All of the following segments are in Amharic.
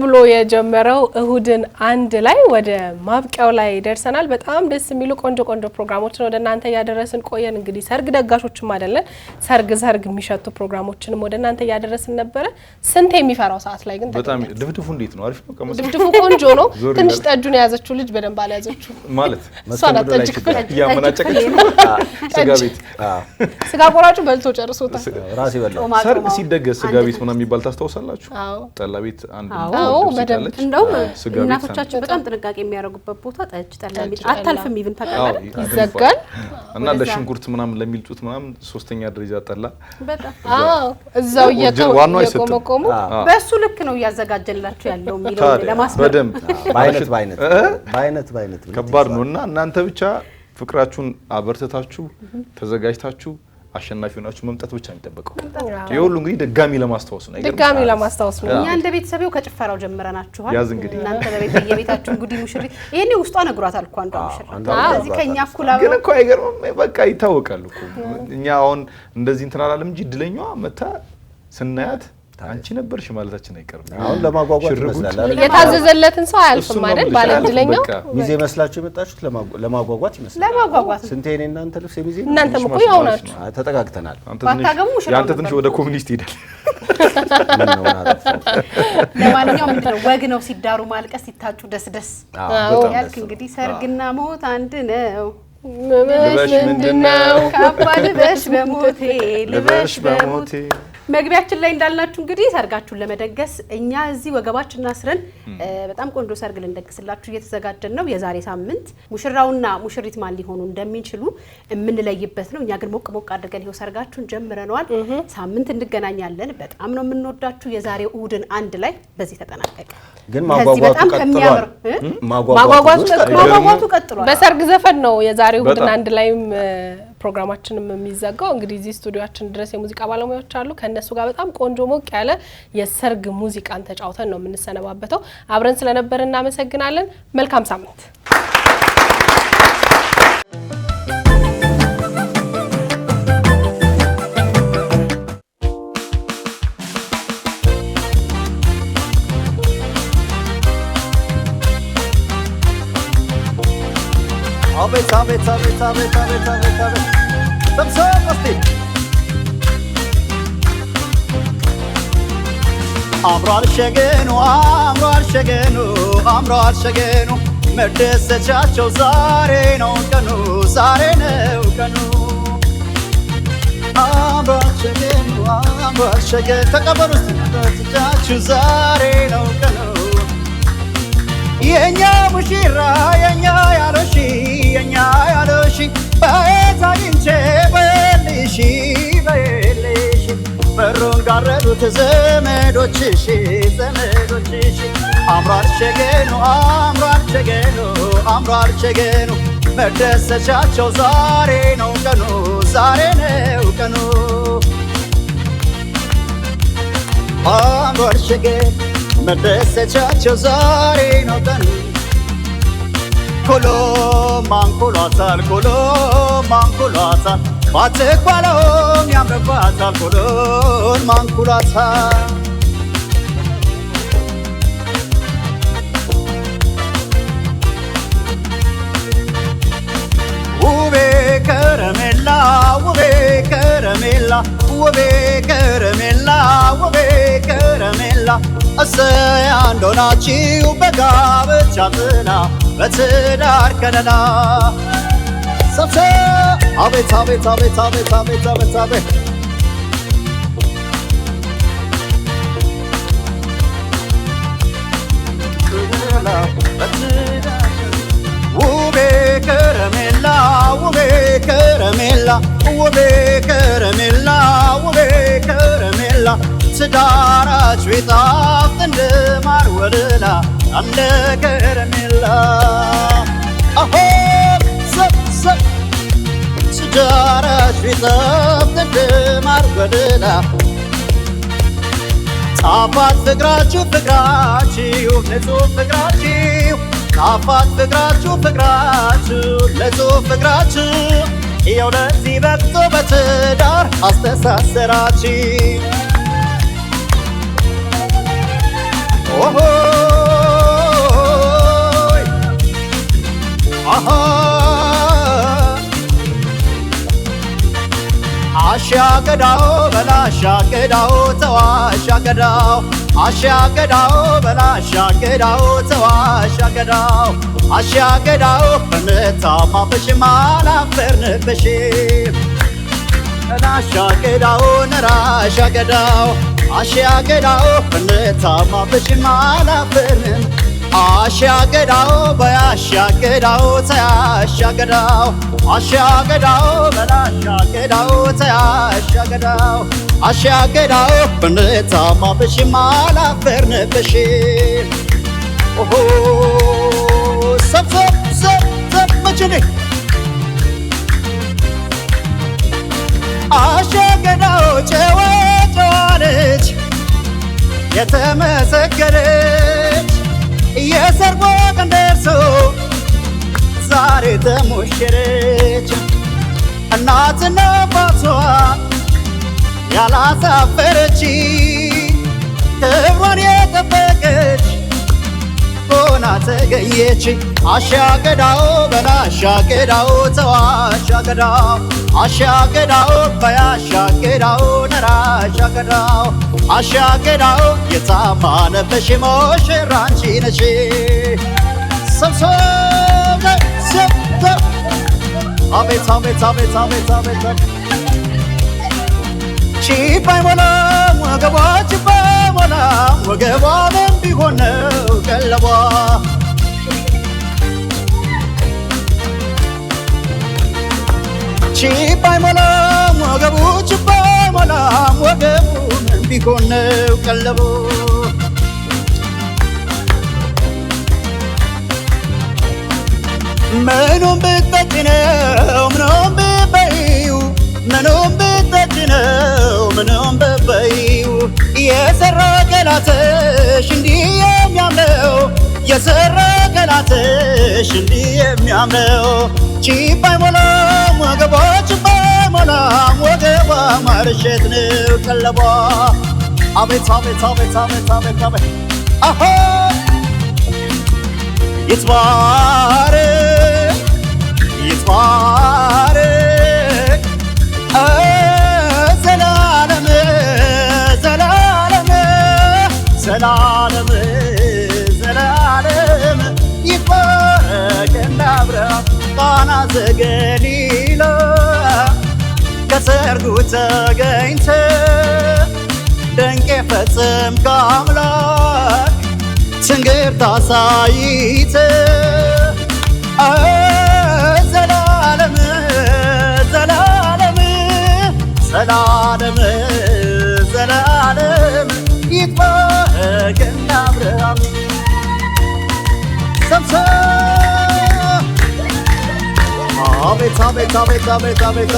ብሎ የጀመረው እሁድን አንድ ላይ ወደ ማብቂያው ላይ ደርሰናል። በጣም ደስ የሚሉ ቆንጆ ፕሮግራሞችን ወደናንተ ያደረስን ቆየን። እንግዲህ ሰርግ ደጋሾችም አይደለን ሰርግ የሚሸቱ ፕሮግራሞችንም ወደናንተ ያደረስን ነበር። ስንት የሚፈራው ሰዓት ላይ ግን በጣም ድፍድፉ እንዴት ነው? አሪፍ ነው። ድፍድፉ ቆንጆ ነው። ትንሽ ጠጁን ያዘችው ልጅ በደንብ አልያዘችው ማለት እሷ ናት ጠጅ ያመናጨቀች ስጋ ቤት ስጋ ቆራጩ በልቶ ጨርሶታል። ራስ ይበላው ሰርግ ሲደገስ ስጋ ቤት ምናምን የሚባል ታስታውሳላችሁ? ጠላ ቤት አንድ በደንብ እንደውም እናቶቻችን በጣም ጥንቃቄ የሚያደርጉበት ቦታ ጠጅ ጠላ ቤት አታልፍም። ይብን ታውቃለህ ይዘጋል እና ለሽንኩርት ምናምን ለሚልጡት ምናምን ሶስተኛ ደረጃ ጠላ በጣም እዛው እየቆመቆሙ በሱ ልክ ነው ያዘጋጀላችሁ ያለው የሚለው ለማስመር በደንብ ባይነት ከባድ ነውና እናንተ ብቻ ፍቅራችሁን አበርተታችሁ ተዘጋጅታችሁ አሸናፊ ሆናችሁ መምጣት ብቻ ነው የሚጠበቀው። ይሁሉ እንግዲህ ድጋሚ ለማስታወስ ነው። እኛ እንደ ቤተሰቤው ከጭፈራው ጀምረናችኋል። ያዝ እንግዲህ እናንተ በየቤታችሁ እንግዲህ ሙሽሪት ይሄኔ ውስጧ ነግሯታል እኮ አንዷ ሙሽሪት ስለዚህ ከኛ እኩል አብረው ግን እኮ አይገርምም? በቃ ይታወቃል እኮ እኛ አሁን እንደዚህ እንትን አላለም እንጂ ድለኛዋ መታ ስናያት አንቺ ነበርሽ ማለታችን አይቀርም። አሁን ለማጓጓት ይመስላል አይደል? የታዘዘለትን ሰው አያልፍም አይደል? ባለ ድለኛው ሚዜ መስላችሁ የመጣችሁት ለማጓጓት ይመስላል። ለማጓጓት ስንቴ እኔ እናንተ ልብስ የሚዜ እናንተም እኮ ያው ናችሁ። ተጠጋግተናል። ያንተ ትንሽ ወደ ኮሚኒስት ሄዳል። ለማንኛውም ምንድነው ወግ ነው ሲዳሩ ማልቀስ ሲታጩ ደስደስ ያልክ እንግዲህ ሰርግና ሞት አንድ ነው። ልበሽ ምንድነው ካባ ልበሽ በሞቴ መግቢያችን ላይ እንዳልናችሁ እንግዲህ ሰርጋችሁን ለመደገስ እኛ እዚህ ወገባችንን አስረን በጣም ቆንጆ ሰርግ ልንደግስላችሁ እየተዘጋጀን ነው። የዛሬ ሳምንት ሙሽራውና ሙሽሪት ማን ሊሆኑ እንደሚችሉ የምንለይበት ነው። እኛ ግን ሞቅ አድርገን ይሄው ሰርጋችሁን ጀምረናል። ሳምንት እንገናኛለን። በጣም ነው የምንወዳችሁ። የዛሬው እሁድን አንድ ላይ በዚህ ተጠናቀቀ። ግን ማጓጓቱ ቀጥሏል። በሰርግ ዘፈን ነው የዛሬው እሁድን አንድ ላይም ፕሮግራማችንም የሚዘጋው። እንግዲህ እዚህ ስቱዲዮአችን ድረስ የሙዚቃ ባለሙያዎች አሉ። ከነሱ ጋር በጣም ቆንጆ ሞቅ ያለ የሰርግ ሙዚቃን ተጫውተን ነው የምንሰነባበተው። አብረን ስለነበር እናመሰግናለን። መልካም ሳምንት። አቤት አምሯል ሸገኑ መደሰቻቸው ዛሬ ነው ቀኑ አምሯል ሸገኑ ተቀበሉ መደሰቻችሁ ዛሬ ነው ቀኑ የኛ ሙሽራ የኛ ያሎሺ በየት አግኝቼ በየልሽ በሩን ጋረዱት ዘመዶችሽ አምሯል ሸገኑ መደሰቻቸው ዛሬ ነው ቀኑ አምሯል ሸገኑ መደሰቻቸው ዛሬ ነው ቀኑ ኮሎ ማንኮሏታል ባትኳለውም ያምርባታል ኮሎን ማንኮሏታል ውቤ ከረሜላ እሰይ አንዶናችሁ በጋብቻ ጥላ በትዳር ከለላ ሰብሰ አቤት ውቤ ከረሜላ ትዳራችሁ ይጣፍጥ እንደ ማር ወለላ እንደ ከረሜላ አሆ ትዳራችሁ ይጣፍጥ እንደ ማር ወለላ ጣፋጭ ፍቅራችሁ ንጹህ ፍቅራችሁ ጣፋጭ ፍቅራችሁ ንጹህ ፍቅራችሁ ይኸው ለዚህ በቅቶ በትዳር አስተሳሰራችሁ አሻገዳው በላሻገዳው ተዋሻገዳው አሻገዳው በላሻገዳው ተዋሻገዳው አሻገዳው በመታማበሽ ማላፈርንበሽ በላሻገዳው ነራሻገዳው አሻገዳው በመታማበሽ ማላፈርን አሻገዳው በያሻገዳው ተያሻገዳው አሻገዳው በላሻገዳው ተያሻገዳው አሻገዳው በነታማበሽ ማላፈርንበሽ ኦሆ ሰብ መችኔ አሻገዳው ጨዋጨዋነች የተመሰገነች የሰርጓ ቀን ደርሶ ዛሬ ተሞሸረች እናትና አባቷ ያላሳፈረች ክብሯን የጠበቀች ሆና ተገኘች አሻገዳው በላሻገዳው ተዋሻገዳው አሻገዳው በያሻገዳው ነራሻገዳው አሻገዳው የታማነበሽ ሙሽራ አንቺ ነሽ ሰብሰብ አቤት አቤት አቤት አቤት አቤት ቺፕ አይሞላም ወገቧ ቺፕ አይሞላም ወገቧ ምን ቢሆን ነው ቀለቧ ቺፕ አይሞላም ወገቡ ቺፕ አይሞላም ወገቡ ምን ቢሆን ነው ቀለቡ ምኑም ብትጠጪ ነው ምኑም ብትበይው ምኑም ብትጠጪ ነው ምኑም ብትበይው የሰራ ገላትሽ እንዲህ የሚያምረው የሰራ ገላትሽ እንዲህ የሚያምረው ቺፕ አይሞላም ወገቧ ቺፕ አይሞላም ወገቧ ማርሸት ነው ቀለቧ አቤት አቤት አቤት አቤት አቤት አቤት አሆ ይትባረክ ይትባረክ ዘላለም ዘላለም ዘላለም ዘላለም ይትባረክ እንደ አብርሃም ቃና ዘገሊላ ከሰርጉ ተገኝተ ድንቅ የፈጸምክ አምላክ ትንግርት አሳይተ ዘላለም ዘላለም ዘላለም ዘላለም ይትባረክ እንደ አብርሃም ሰብሰብ አቤት አቤት አቤት አቤት አቤት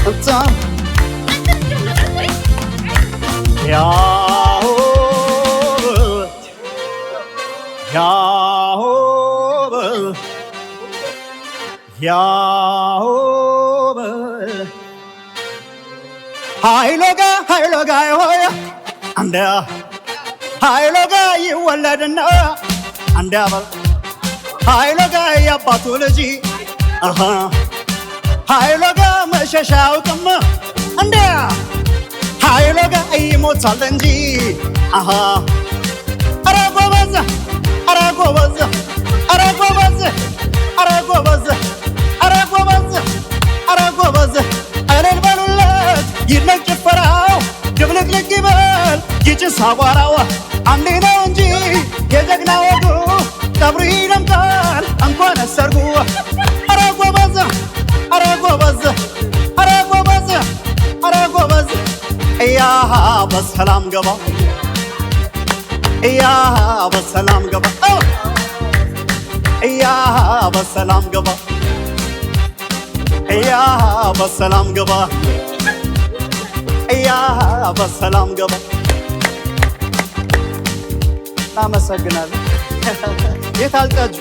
በጣም ሃይሎጋ ሃይሎጋ ሆይ አንዳ ሃይሎጋ ይወለድና አንዳ ሃይሎጋ ያባቱ ልጅ አሃ ሃይሎጋ መሸሻ አውቅም እንደ ሃይሎጋ ይሞታል እንጂ አሃ ኧረ ጎበዝ ኧረ ጎበዝ ኧረ ጎበዝ ኧረ ጎበዝ ኧረ ጎበዝ ኧረ ጎበዝ እልል በሉለት ይድነቅ ጭፈራው ድብልቅልቅ ይበል ይጭስ አቧራው አንዴ ነው እንጂ የጀግና ወጉ ቀብሩ ይደምቃል እንኳን ሰርጉ ኧረ ጎበዝ ኧረ ጎበዝ ኧረ ጎበዝ ኧረ ጎበዝ እያሃ በሰላም ገባ እያሃ በሰላም ገባ እያሃ በሰላም ገባ እያሃ በሰላም ገባ እያሃ በሰላም ገባ እናመሰግናለን። የት አልጠጁ